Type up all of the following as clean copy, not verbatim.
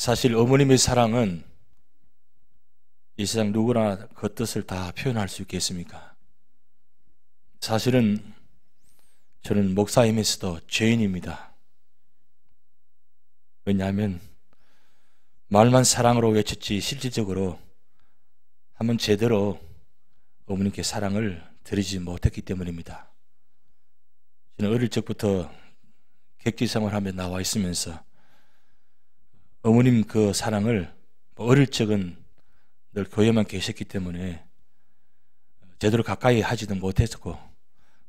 사실 어머님의 사랑은 이 세상 누구나 그 뜻을 다 표현할 수 있겠습니까? 사실은 저는 목사임에서도 죄인입니다. 왜냐하면 말만 사랑으로 외쳤지 실질적으로 한번 제대로 어머님께 사랑을 드리지 못했기 때문입니다. 저는 어릴 적부터 객지 생활하며 나와 있으면서 어머님 그 사랑을 어릴 적은 늘 교회만 계셨기 때문에 제대로 가까이 하지도 못했고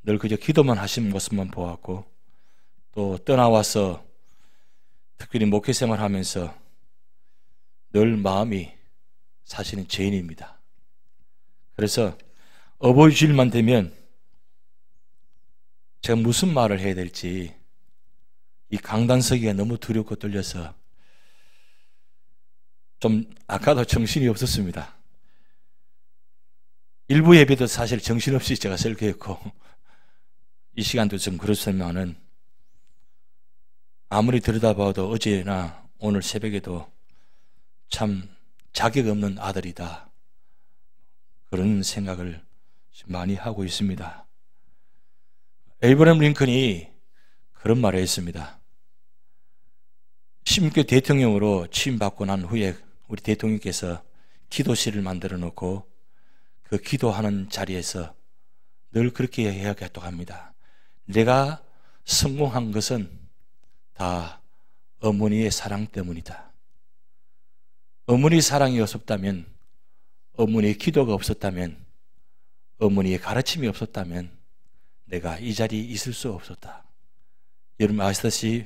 늘 그저 기도만 하시는 모습만 보았고 또 떠나와서 특별히 목회 생활하면서 늘 마음이 사실은 죄인입니다. 그래서 어버이 주일만 되면 제가 무슨 말을 해야 될지 이 강단서기가 너무 두렵고 떨려서 좀 아까도 정신이 없었습니다. 일부 예배도 사실 정신없이 제가 설교했고 이 시간도 좀 그렇지만은 아무리 들여다봐도 어제나 오늘 새벽에도 참 자격 없는 아들이다 그런 생각을 많이 하고 있습니다. 에이브러햄 링컨이 그런 말을 했습니다. 심교 대통령으로 취임받고 난 후에 우리 대통령께서 기도실을 만들어 놓고 그 기도하는 자리에서 늘 그렇게 이야기했다고 합니다. 내가 성공한 것은 다 어머니의 사랑 때문이다. 어머니의 사랑이 없었다면, 어머니의 기도가 없었다면, 어머니의 가르침이 없었다면 내가 이 자리에 있을 수 없었다. 여러분 아시다시피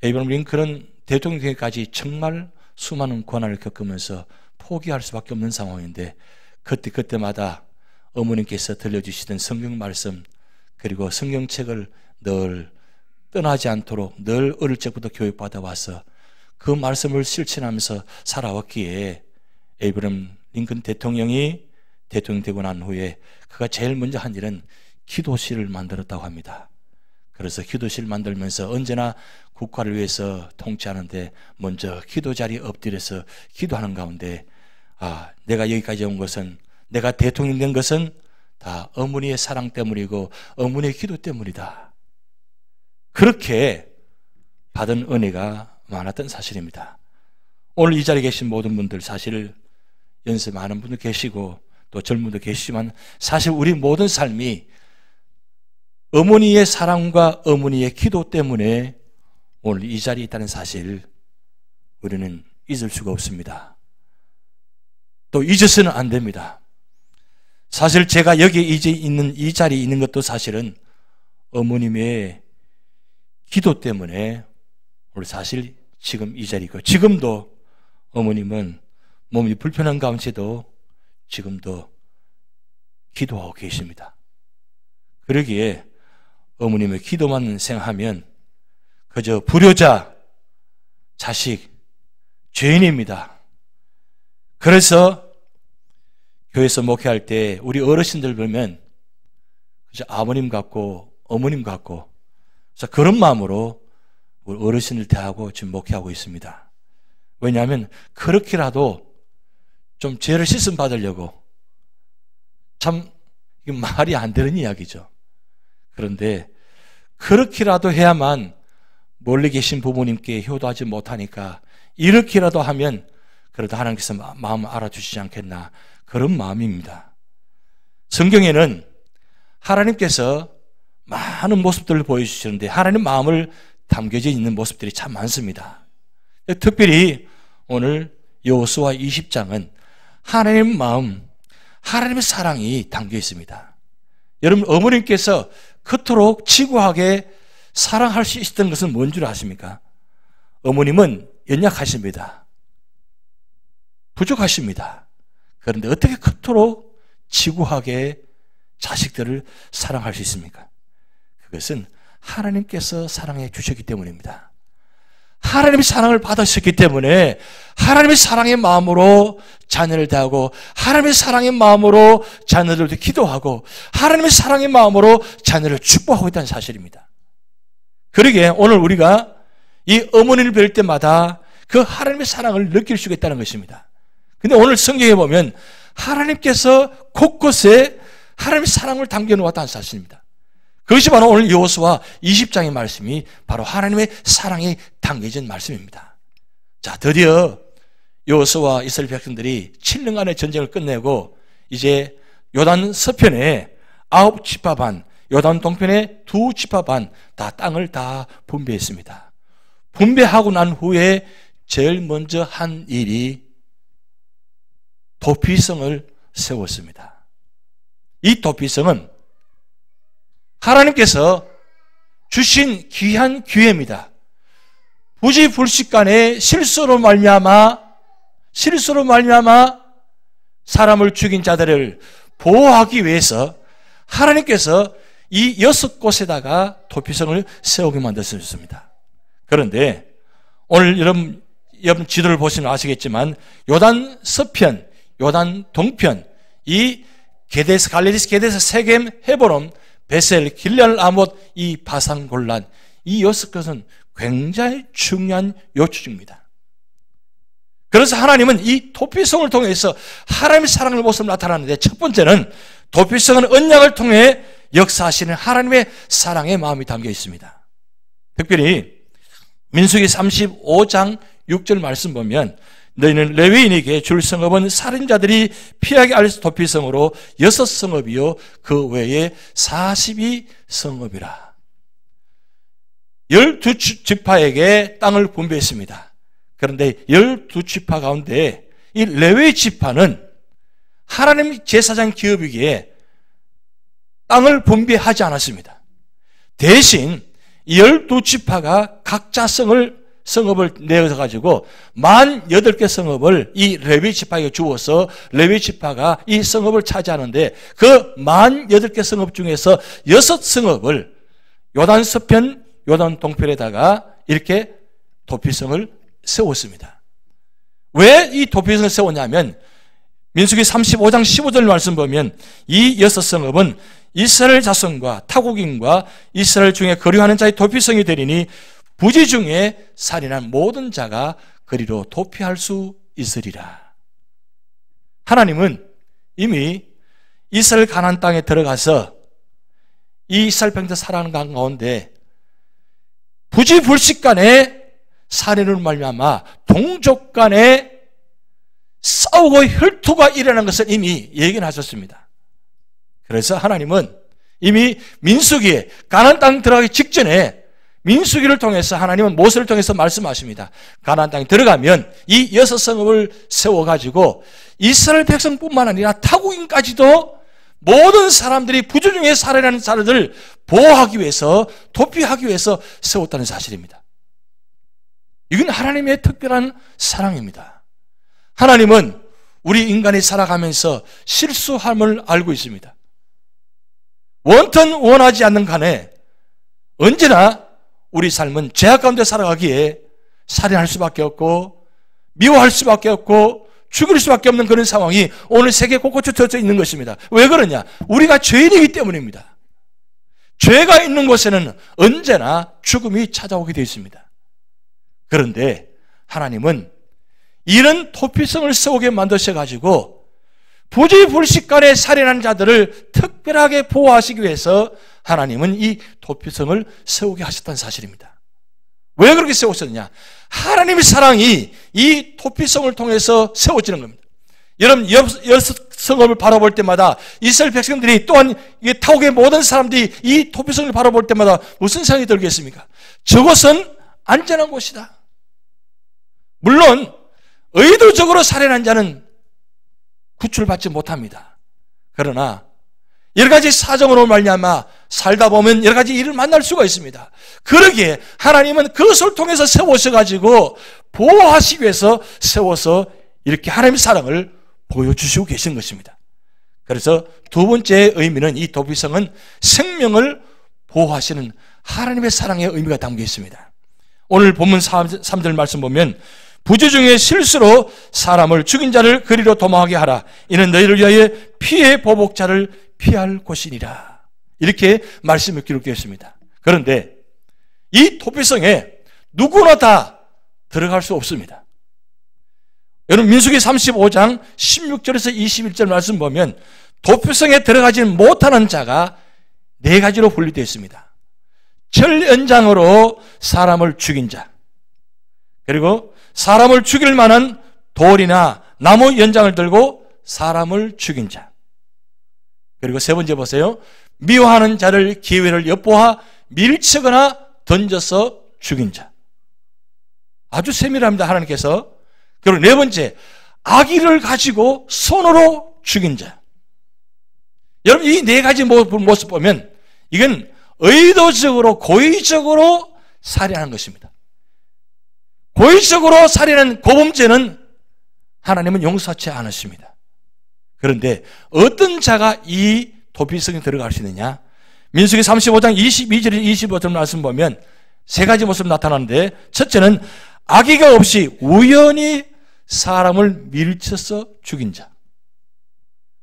에이브러햄 링컨은 대통령 되기까지 정말 수많은 고난을 겪으면서 포기할 수밖에 없는 상황인데 그때마다 어머님께서 들려주시던 성경 말씀 그리고 성경책을 늘 떠나지 않도록 늘 어릴 적부터 교육받아 와서 그 말씀을 실천하면서 살아왔기에 에이브러햄 링컨 대통령이 대통령 되고 난 후에 그가 제일 먼저 한 일은 기도실을 만들었다고 합니다. 그래서 기도실 만들면서 언제나 국가를 위해서 통치하는데 먼저 기도 자리에 엎드려서 기도하는 가운데 내가 여기까지 온 것은 내가 대통령 된 것은 다 어머니의 사랑 때문이고 어머니의 기도 때문이다. 그렇게 받은 은혜가 많았던 사실입니다. 오늘 이 자리에 계신 모든 분들 사실 연세 많은 분들 계시고 또 젊은 분들 계시지만 사실 우리 모든 삶이 어머니의 사랑과 어머니의 기도 때문에 오늘 이 자리에 있다는 사실 우리는 잊을 수가 없습니다. 또 잊어서는 안 됩니다. 사실 제가 여기 이제 있는 이 자리에 있는 것도 사실은 어머님의 기도 때문에 우리 사실 지금 이 자리고 지금도 어머님은 몸이 불편한 가운데도 지금도 기도하고 계십니다. 그러기에 어머님의 기도만 생각하면 그저 불효자, 자식, 죄인입니다. 그래서 교회에서 목회할 때 우리 어르신들 보면 그저 아버님 같고 어머님 같고 그래서 그런 마음으로 우리 어르신을 대하고 지금 목회하고 있습니다. 왜냐하면 그렇게라도 좀 죄를 씻음 받으려고 참 이게 말이 안 되는 이야기죠. 그런데 그렇게라도 해야만 멀리 계신 부모님께 효도하지 못하니까 이렇게라도 하면 그래도 하나님께서 마음을 알아주시지 않겠나 그런 마음입니다. 성경에는 하나님께서 많은 모습들을 보여주시는데 하나님 마음을 담겨져 있는 모습들이 참 많습니다. 특별히 오늘 여호수아 20장은 하나님 마음, 하나님의 사랑이 담겨 있습니다. 여러분 어머님께서 그토록 지구하게 사랑할 수 있었던 것은 뭔 줄 아십니까? 어머님은 연약하십니다. 부족하십니다. 그런데 어떻게 그토록 지구하게 자식들을 사랑할 수 있습니까? 그것은 하나님께서 사랑해 주셨기 때문입니다. 하나님의 사랑을 받으셨기 때문에 하나님의 사랑의 마음으로 자녀를 대하고 하나님의 사랑의 마음으로 자녀들도 기도하고 하나님의 사랑의 마음으로 자녀를 축복하고 있다는 사실입니다. 그러기에 오늘 우리가 이 어머니를 뵐 때마다 그 하나님의 사랑을 느낄 수가 있다는 것입니다. 근데 오늘 성경에 보면 하나님께서 곳곳에 하나님의 사랑을 담겨놓았다는 사실입니다. 그것이 바로 오늘 여호수아 20장의 말씀이 바로 하나님의 사랑이 담겨진 말씀입니다. 자, 드디어 여호수아와 이스라엘 백성들이 7년간의 전쟁을 끝내고 이제 요단 서편에 9지파 반, 요단 동편에 2지파 반 다 땅을 다 분배했습니다. 분배하고 난 후에 제일 먼저 한 일이 도피성을 세웠습니다. 이 도피성은 하나님께서 주신 귀한 기회입니다. 부지불식간에 실수로 말미암아 사람을 죽인 자들을 보호하기 위해서 하나님께서 이 6곳에다가 도피성을 세우게 만드셨습니다. 그런데 오늘 여러분 지도를 보시면 아시겠지만 요단 서편, 요단 동편, 이 게데스, 갈레디스, 게데스, 세겜, 헤브론, 베셀, 길르앗, 아못, 이 바산 골란, 이 6곳은 굉장히 중요한 요추입니다. 그래서 하나님은 이 도피성을 통해서 하나님의 사랑의 모습을 나타나는데, 첫 번째는 도피성은 언약을 통해 역사하시는 하나님의 사랑의 마음이 담겨 있습니다. 특별히 민수기 35장 6절 말씀 보면 너희는 레위인에게 줄 성읍은 살인자들이 피하게 할 도피성으로 6성읍이요 그 외에 42성읍이라. 12지파에게 땅을 분배했습니다. 그런데 12지파 가운데 이 레위 지파는 하나님 제사장 기업이기에 땅을 분배하지 않았습니다. 대신 12지파가 각자 성읍을 내어가지고 48개 성읍을 이 레위 지파에게 주어서 레위 지파가 이 성읍을 차지하는데, 그 48개 성읍 중에서 6성읍을 요단 서편, 요단 동편에다가 이렇게 도피성을 세웠습니다. 왜 이 도피성을 세웠냐면 민수기 35장 15절 말씀 보면 이 6성읍은 이스라엘 자손과 타국인과 이스라엘 중에 거류하는 자의 도피성이 되리니 부지 중에 살인한 모든 자가 그리로 도피할 수 있으리라. 하나님은 이미 이스라엘 가나안 땅에 들어가서 이 이스라엘 백성들 살아가는 가운데 부지불식 간에 살인으로 말미암아 동족 간에 싸우고 혈투가 일어난 것을 이미 예견 하셨습니다. 그래서 하나님은 이미 민수기에 가나안 땅 들어가기 직전에 민수기를 통해서 하나님은 모세를 통해서 말씀하십니다. 가나안 땅에 들어가면 이 6성읍을 세워가지고 이스라엘 백성뿐만 아니라 타국인까지도 모든 사람들이 부주 중에 살아나는 자들을 보호하기 위해서, 도피하기 위해서 세웠다는 사실입니다. 이건 하나님의 특별한 사랑입니다. 하나님은 우리 인간이 살아가면서 실수함을 알고 있습니다. 원튼 원하지 않는 간에 언제나 우리 삶은 죄악 가운데 살아가기에 살인할 수밖에 없고 미워할 수밖에 없고 죽일 수밖에 없는 그런 상황이 오늘 세계 곳곳에 펼쳐져 있는 것입니다. 왜 그러냐? 우리가 죄인이기 때문입니다. 죄가 있는 곳에는 언제나 죽음이 찾아오게 되어 있습니다. 그런데 하나님은 이런 도피성을 세우게 만드셔가지고 부지불식간에 살인한 자들을 특별하게 보호하시기 위해서 하나님은 이 도피성을 세우게 하셨다는 사실입니다. 왜 그렇게 세우셨느냐? 하나님의 사랑이 이 도피성을 통해서 세워지는 겁니다. 여러분, 성읍을 바라볼 때마다 이스라엘 백성들이 또한 타국의 모든 사람들이 이 도피성을 바라볼 때마다 무슨 생각이 들겠습니까? 저것은 안전한 곳이다. 물론 의도적으로 살인한 자는 구출받지 못합니다. 그러나 여러 가지 사정으로 말미암아 살다 보면 여러 가지 일을 만날 수가 있습니다. 그러기에 하나님은 그것을 통해서 세우셔가지고 보호하시기 위해서 세워서 이렇게 하나님의 사랑을 보여주시고 계신 것입니다. 그래서 두 번째 의미는 이 도피성은 생명을 보호하시는 하나님의 사랑의 의미가 담겨 있습니다. 오늘 본문 3절 말씀 보면 부지 중에 실수로 사람을 죽인 자를 그리로 도망하게 하라. 이는 너희를 위하여 피해 보복자를 피할 곳이니라. 이렇게 말씀이 기록되어 있습니다. 그런데 이 도피성에 누구나 다 들어갈 수 없습니다. 여러분 민수기 35장 16절에서 21절 말씀 보면 도피성에 들어가지 못하는 자가 네 가지로 분류되어 있습니다. 철연장으로 사람을 죽인 자, 그리고 사람을 죽일 만한 돌이나 나무 연장을 들고 사람을 죽인 자, 그리고 세 번째 보세요. 미워하는 자를 기회를 엿보아 밀치거나 던져서 죽인 자. 아주 세밀합니다, 하나님께서. 그리고 네 번째, 아기를 가지고 손으로 죽인 자. 여러분 이 네 가지 모습 보면 이건 의도적으로 고의적으로 살인하는 것입니다. 고의적으로 살인한 고범죄는 하나님은 용서하지 않으십니다. 그런데 어떤 자가 이 도피성에 들어갈 수 있느냐? 민수기 35장 22절에서 25절 말씀 보면 세 가지 모습이 나타나는데, 첫째는 악의가 없이 우연히 사람을 밀쳐서 죽인 자.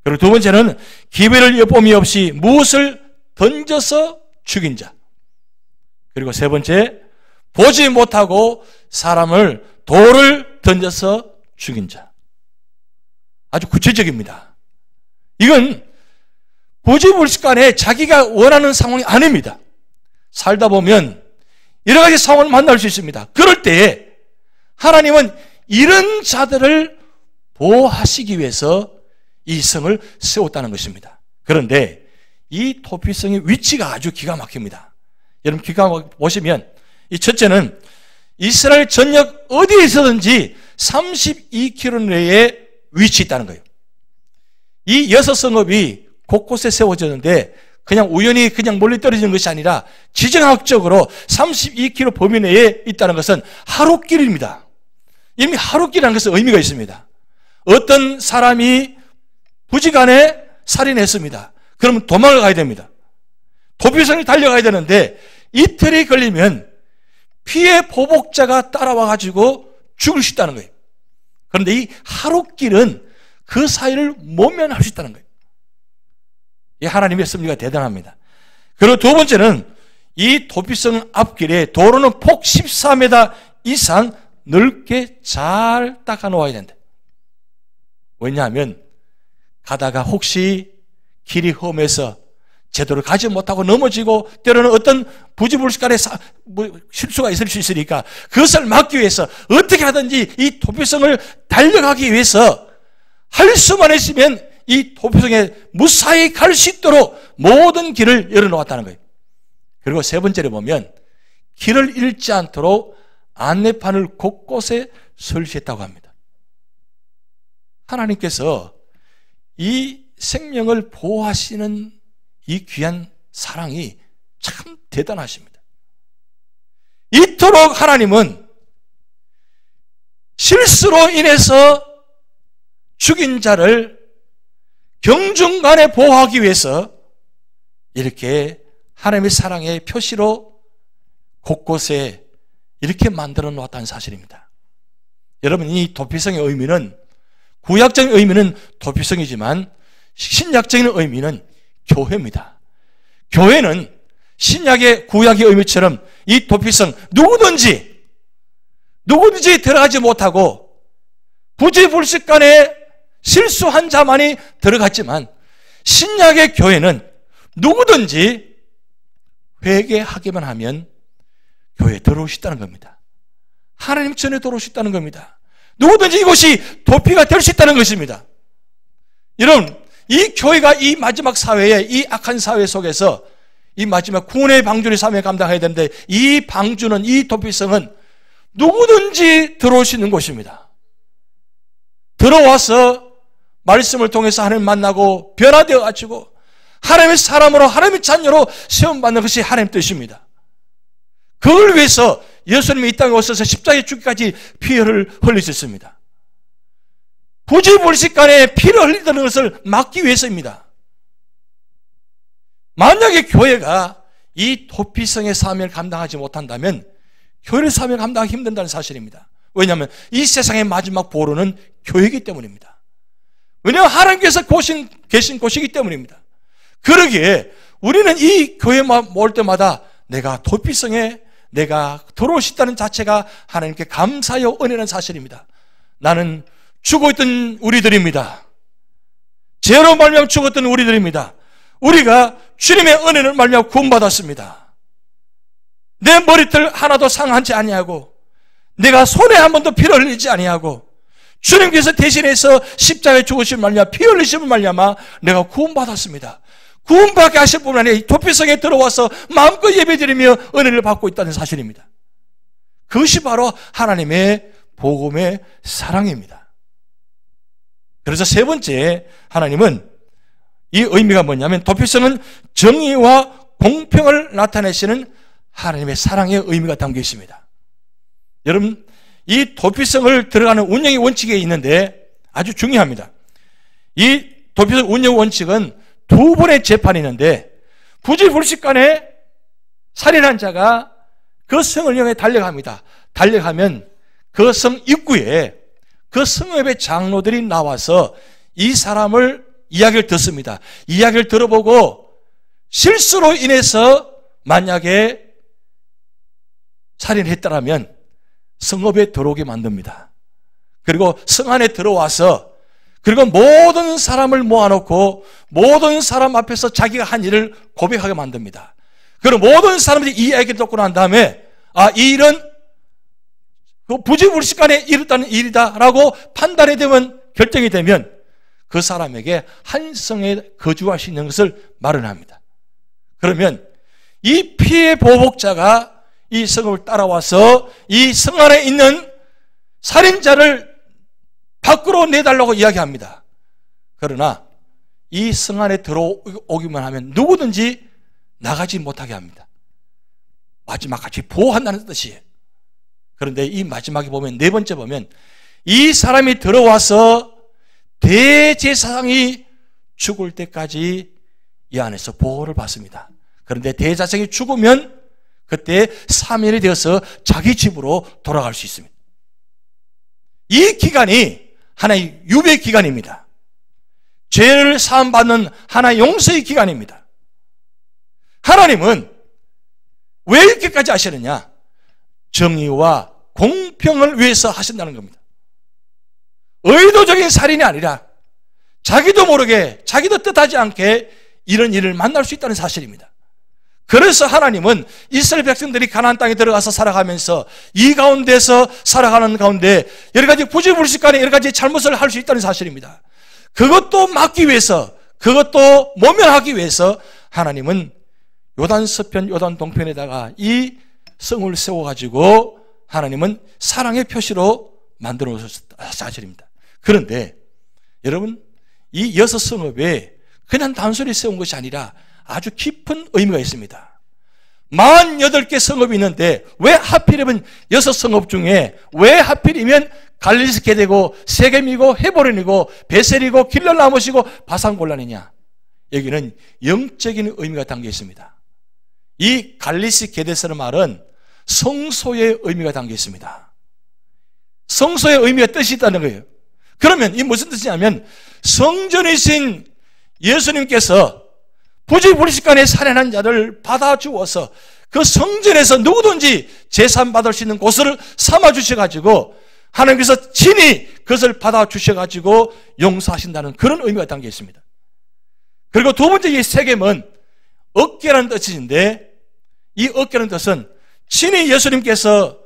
그리고 두 번째는 기회를 엿봄이 없이 무엇을 던져서 죽인 자. 그리고 세 번째, 보지 못하고 사람을 돌을 던져서 죽인 자. 아주 구체적입니다. 이건 부지불식간에 자기가 원하는 상황이 아닙니다. 살다 보면 여러 가지 상황을 만날 수 있습니다. 그럴 때에 하나님은 이런 자들을 보호하시기 위해서 이 성을 세웠다는 것입니다. 그런데 이 도피성의 위치가 아주 기가 막힙니다. 여러분 기가 보시면 이 첫째는 이스라엘 전역 어디에 있어든지 32km 내에 위치해 있다는 거예요. 이 6성읍이 곳곳에 세워졌는데 그냥 우연히 그냥 멀리 떨어지는 것이 아니라 지정학적으로 32km 범위 내에 있다는 것은 하루길입니다. 이미 하루길이라는 것은 의미가 있습니다. 어떤 사람이 부지간에 살인했습니다. 그러면 도망을 가야 됩니다. 도피성이 달려가야 되는데 이틀이 걸리면 피해 보복자가 따라와 가지고 죽을 수 있다는 거예요. 그런데 이 하루길은 그 사이를 모면할 수 있다는 거예요. 이 하나님의 섭리가 대단합니다. 그리고 두 번째는 이 도피성 앞길에 도로는 폭 14m 이상 넓게 잘 닦아 놓아야 된다. 왜냐하면 가다가 혹시 길이 험해서 제대로 가지 못하고 넘어지고 때로는 어떤 부지불식간에 실수가 있을 수 있으니까 그것을 막기 위해서 어떻게 하든지 이 도피성을 달려가기 위해서 할 수만 있으면 이 도피성에 무사히 갈 수 있도록 모든 길을 열어놓았다는 거예요. 그리고 세 번째로 보면 길을 잃지 않도록 안내판을 곳곳에 설치했다고 합니다. 하나님께서 이 생명을 보호하시는 이 귀한 사랑이 참 대단하십니다. 이토록 하나님은 실수로 인해서 죽인 자를 경중간에 보호하기 위해서 이렇게 하나님의 사랑의 표시로 곳곳에 이렇게 만들어 놓았다는 사실입니다. 여러분 이 도피성의 의미는 구약적인 의미는 도피성이지만 신약적인 의미는 교회입니다. 교회는 신약의 구약의 의미처럼 이 도피성 누구든지 들어가지 못하고 부지불식간에 실수한 자만이 들어갔지만 신약의 교회는 누구든지 회개하기만 하면 교회에 들어올 수 있다는 겁니다. 하나님 전에 들어올 수 있다는 겁니다. 누구든지 이곳이 도피가 될 수 있다는 것입니다. 여러분 이 교회가 이 마지막 사회에 이 악한 사회 속에서 이 마지막 구원의 방주의 사명을 감당해야 되는데 이 방주는 이 도피성은 누구든지 들어올 수 있는 곳입니다. 들어와서 말씀을 통해서 하나님 만나고 변화되어 가지고 하나님의 사람으로 하나님의 자녀로 세움받는 것이 하나님의 뜻입니다. 그걸 위해서 예수님이 이 땅에 오셔서 십자가에 죽기까지 피를 흘리셨습니다. 부지불식간에 피를 흘리는 것을 막기 위해서입니다. 만약에 교회가 이 도피성의 사명을 감당하지 못한다면 교회의 사명을 감당하기 힘든다는 사실입니다. 왜냐하면 이 세상의 마지막 보루는 교회이기 때문입니다. 왜냐하면 하나님께서 계신 곳이기 때문입니다. 그러기에 우리는 이 교회에 올 때마다 내가 도피성에 내가 들어올 수 있다는 자체가 하나님께 감사요 은혜라는 사실입니다. 나는 죽어있던 우리들입니다. 죄로 말미암아 죽었던 우리들입니다. 우리가 주님의 은혜를 말미암아 구원받았습니다. 내 머리털 하나도 상하지 아니하고 내가 손에 한 번도 피를 흘리지 아니하고 주님께서 대신해서 십자가에 죽으신 말미암아 피 흘리심을 말미암아 내가 구원받았습니다. 구원받게 하실 뿐 아니라 도피성에 들어와서 마음껏 예배드리며 은혜를 받고 있다는 사실입니다. 그것이 바로 하나님의 복음의 사랑입니다. 그래서 세 번째, 하나님은 이 의미가 뭐냐면 도피성은 정의와 공평을 나타내시는 하나님의 사랑의 의미가 담겨 있습니다. 여러분, 이 도피성을 들어가는 운영의 원칙이 있는데 아주 중요합니다. 이 도피성 운영 원칙은 두 번의 재판이 있는데 부지불식간에 살인한 자가 그 성을 향해 달려갑니다. 달려가면 그 성 입구에 그 성읍의 장로들이 나와서 이 사람을 이야기를 듣습니다. 이야기를 들어보고 실수로 인해서 만약에 살인했다라면 성읍에 들어오게 만듭니다. 그리고 성 안에 들어와서 그리고 모든 사람을 모아놓고 모든 사람 앞에서 자기가 한 일을 고백하게 만듭니다. 그리고 모든 사람들이 이 이야기를 듣고 난 다음에 이 일은 그 부지불식간에 일었다는 일이다라고 판단이 되면 결정이 되면 그 사람에게 한 성에 거주할 수 있는 것을 마련합니다. 그러면 이 피해 보복자가 이 성읍을 따라와서 이 성 안에 있는 살인자를 밖으로 내달라고 이야기합니다. 그러나 이 성 안에 들어오기만 하면 누구든지 나가지 못하게 합니다. 마지막까지 보호한다는 뜻이에요. 그런데 이 마지막에 보면, 네 번째 보면 이 사람이 들어와서 대제사장이 죽을 때까지 이 안에서 보호를 받습니다. 그런데 대제사장이 죽으면 그때 3일이 되어서 자기 집으로 돌아갈 수 있습니다. 이 기간이 하나의 유배 기간입니다. 죄를 사함받는 하나의 용서의 기간입니다. 하나님은 왜 이렇게까지 하시느냐? 정의와 공평을 위해서 하신다는 겁니다. 의도적인 살인이 아니라 자기도 모르게 자기도 뜻하지 않게 이런 일을 만날 수 있다는 사실입니다. 그래서 하나님은 이스라엘 백성들이 가나안 땅에 들어가서 살아가면서 이 가운데서 살아가는 가운데 여러 가지 부지불식간에 여러 가지 잘못을 할 수 있다는 사실입니다. 그것도 막기 위해서, 그것도 모면하기 위해서 하나님은 요단 서편, 요단 동편에다가 이 성을 세워가지고 하나님은 사랑의 표시로 만들어 놓으셨다는 사실입니다. 그런데 여러분, 이 6성읍에 그냥 단순히 세운 것이 아니라 아주 깊은 의미가 있습니다. 48개 성읍이 있는데 왜 하필이면 6성읍 중에 왜 하필이면 갈릴리 게되고 세겜이고 헤브론이고 베셀이고 길랄라못이고 바산골란이냐? 여기는 영적인 의미가 담겨 있습니다. 이 갈릴리 게데스라는 말은 성소의 의미가 담겨 있습니다. 성소의 의미가 뜻이 있다는 거예요. 그러면 이 무슨 뜻이냐면 성전이신 예수님께서 부지불식간에 살인한 자를 받아주어서 그 성전에서 누구든지 제산 받을 수 있는 곳을 삼아주셔가지고 하나님께서 친히 그것을 받아주셔가지고 용서하신다는 그런 의미가 담겨 있습니다. 그리고 두 번째 이 세겜은 어깨라는 뜻인데 이 어깨라는 뜻은 친히 예수님께서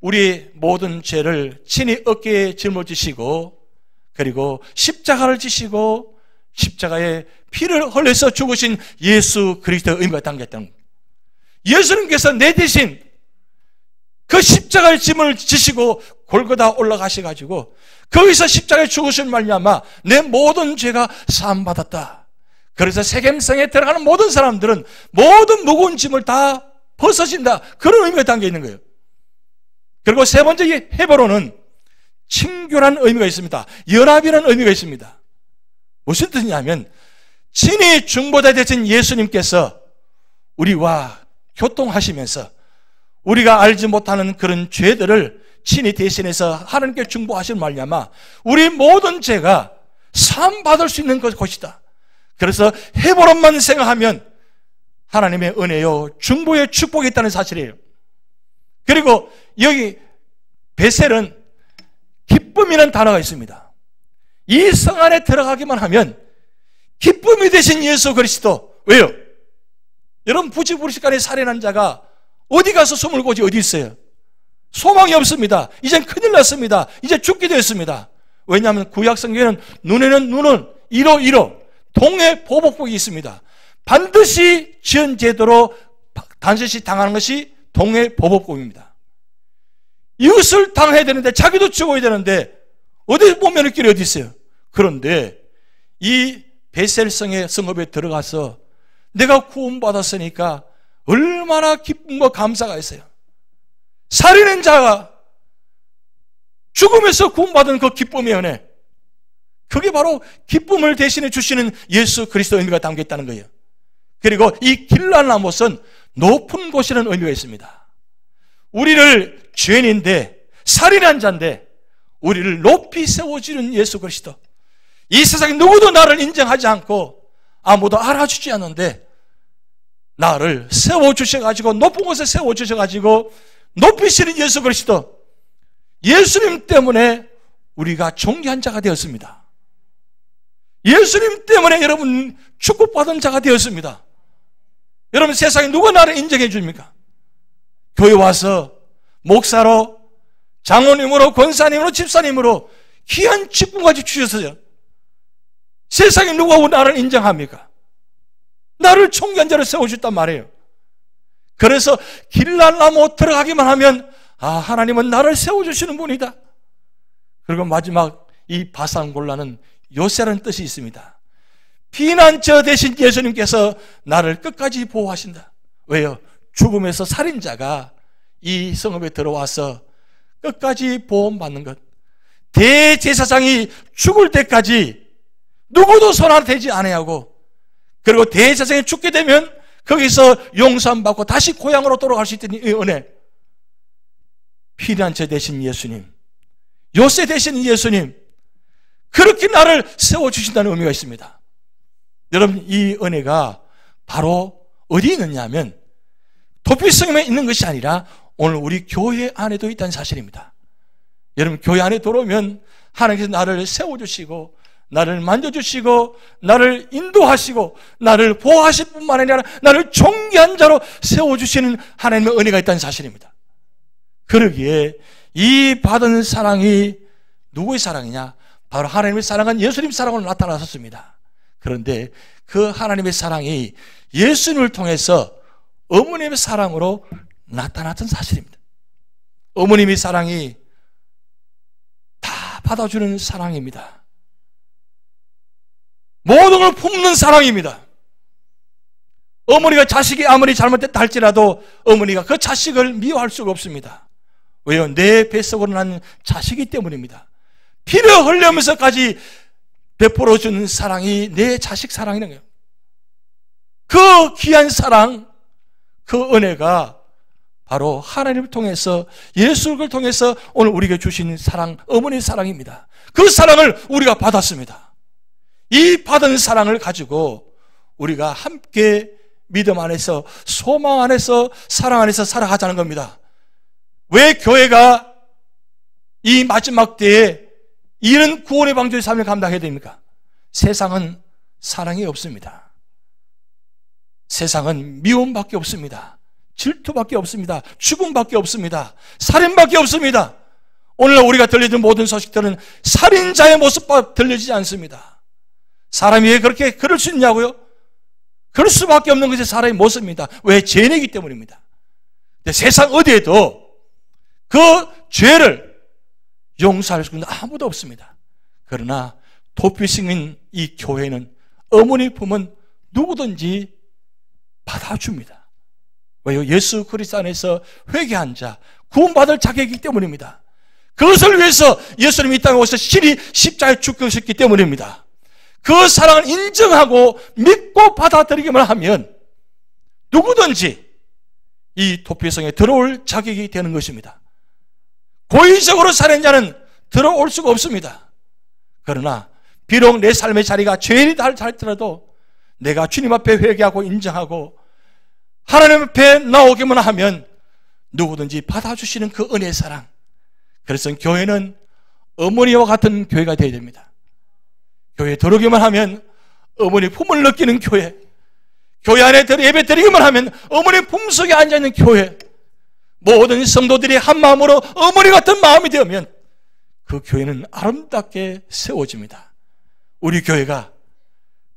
우리 모든 죄를 친히 어깨에 짊어지시고 그리고 십자가를 지시고 십자가에 피를 흘려서 죽으신 예수 그리스도의 의미가 담겼다는 겁니다. 예수님께서 내 대신 그 십자가의 짐을 지시고 골고다 올라가셔가지고 거기서 십자가에 죽으신 말미암아 내 모든 죄가 사함받았다. 그래서 세겜성에 들어가는 모든 사람들은 모든 무거운 짐을 다 벗어진다. 그런 의미가 담겨 있는 거예요. 그리고 세 번째 이 헤브론은 친교라는 의미가 있습니다. 연합이라는 의미가 있습니다. 무슨 뜻이냐면 친히 중보자 되신 예수님께서 우리와 교통하시면서 우리가 알지 못하는 그런 죄들을 친히 대신해서 하나님께 중보하실 말미암아 우리 모든 죄가 사함받을 수 있는 곳이다. 그래서 헤브론만 생각하면 하나님의 은혜요 중보의 축복이 있다는 사실이에요. 그리고 여기 베셀은 기쁨이라는 단어가 있습니다. 이 성 안에 들어가기만 하면 기쁨이 되신 예수 그리스도. 왜요? 여러분, 부지부르시간에 살인한 자가 어디 가서 숨을 고지 어디 있어요? 소망이 없습니다. 이젠 큰일 났습니다. 이제 죽게 되었습니다. 왜냐하면 구약 성경에는 눈에는 눈은 이로 동해 보복복이 있습니다. 반드시 지은 제도로 반드시 당하는 것이 동해 보복복입니다. 이것을 당해야 되는데 자기도 죽어야 되는데 어디 보면 길이 어디 있어요? 그런데 이 베셀성의 성읍에 들어가서 내가 구원받았으니까 얼마나 기쁨과 감사가 있어요. 살인한 자가 죽음에서 구원받은 그 기쁨의 은혜, 그게 바로 기쁨을 대신해 주시는 예수 그리스도의 의미가 담겨 있다는 거예요. 그리고 이 길라나못은 높은 곳이라는 의미가 있습니다. 우리를 죄인인데, 살인한 자인데 우리를 높이 세워주는 예수 그리스도. 이 세상에 누구도 나를 인정하지 않고 아무도 알아주지 않는데 나를 세워주셔가지고, 높은 곳에 세워주셔가지고 높이시는 예수 그리스도. 예수님 때문에 우리가 존귀한 자가 되었습니다. 예수님 때문에 여러분 축복받은 자가 되었습니다. 여러분, 세상에 누가 나를 인정해 줍니까? 교회 와서 목사로, 장로님으로, 권사님으로, 집사님으로 귀한 직분까지 주셨어요. 세상에 누가 나를 인정합니까? 나를 존귀한 자로 세워줬단 말이에요. 그래서 길랄나무 들어가기만 하면 하나님은 나를 세워주시는 분이다. 그리고 마지막 이 바산골라는 요새라는 뜻이 있습니다. 피난처 대신 예수님께서 나를 끝까지 보호하신다. 왜요? 죽음에서 살인자가 이 성읍에 들어와서 끝까지 보호받는 것. 대제사장이 죽을 때까지 누구도 손 하나 대지 않아야하고, 그리고 대제사장이 죽게 되면 거기서 용서받고 다시 고향으로 돌아갈 수 있는 이 은혜. 피난처 되신 예수님, 요새 되신 예수님, 그렇게 나를 세워주신다는 의미가 있습니다. 여러분, 이 은혜가 바로 어디에 있느냐 하면 도피성에 있는 것이 아니라 오늘 우리 교회 안에도 있다는 사실입니다. 여러분, 교회 안에 들어오면 하나님께서 나를 세워주시고 나를 만져주시고 나를 인도하시고 나를 보호하실 뿐만 아니라 나를 존귀한 자로 세워주시는 하나님의 은혜가 있다는 사실입니다. 그러기에 이 받은 사랑이 누구의 사랑이냐? 바로 하나님의 사랑은 예수님 사랑으로 나타났었습니다. 그런데 그 하나님의 사랑이 예수님을 통해서 어머님의 사랑으로 나타났던 사실입니다. 어머님의 사랑이 다 받아주는 사랑입니다. 모든 걸 품는 사랑입니다. 어머니가 자식이 아무리 잘못됐다 할지라도 어머니가 그 자식을 미워할 수가 없습니다. 왜요? 내 뱃속으로 난 자식이기 때문입니다. 피를 흘리면서까지 베풀어주는 사랑이 내 자식 사랑이라는 거예요. 그 귀한 사랑, 그 은혜가 바로 하나님을 통해서, 예수를 통해서 오늘 우리에게 주신 사랑, 어머니의 사랑입니다. 그 사랑을 우리가 받았습니다. 이 받은 사랑을 가지고 우리가 함께 믿음 안에서, 소망 안에서, 사랑 안에서 살아가자는 겁니다. 왜 교회가 이 마지막 때에 이런 구원의 방주의 삶을 감당해야 됩니까? 세상은 사랑이 없습니다. 세상은 미움밖에 없습니다. 질투밖에 없습니다. 죽음밖에 없습니다. 살인밖에 없습니다. 오늘날 우리가 들려준 모든 소식들은 살인자의 모습밖에 들려지지 않습니다. 사람이 왜 그렇게 그럴 수 있냐고요? 그럴 수밖에 없는 것이 사람의 모습입니다. 왜? 죄인이기 때문입니다. 근데 세상 어디에도 그 죄를 용서할 수 있는 아무도 없습니다. 그러나 도피성인 이 교회는 어머니 품은 누구든지 받아줍니다. 왜요? 예수 그리스도 안에서 회개한 자, 구원받을 자격이기 때문입니다. 그것을 위해서 예수님이 이 땅에 오셔서 신이 십자가에 죽으셨기 때문입니다. 그 사랑을 인정하고 믿고 받아들이기만 하면 누구든지 이 도피성에 들어올 자격이 되는 것입니다. 고의적으로 살인자는 들어올 수가 없습니다. 그러나 비록 내 삶의 자리가 죄인이다 할지라도 내가 주님 앞에 회개하고 인정하고 하나님 앞에 나오기만 하면 누구든지 받아주시는 그 은혜의 사랑. 그래서 교회는 어머니와 같은 교회가 되어야 됩니다. 교회에 들어오기만 하면 어머니 품을 느끼는 교회, 교회 안에 예배 드리기만 하면 어머니 품속에 앉아있는 교회, 모든 성도들이 한 마음으로 어머니 같은 마음이 되면 그 교회는 아름답게 세워집니다. 우리 교회가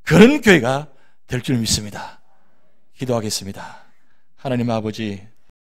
그런 교회가 될 줄 믿습니다. 기도하겠습니다. 하나님 아버지,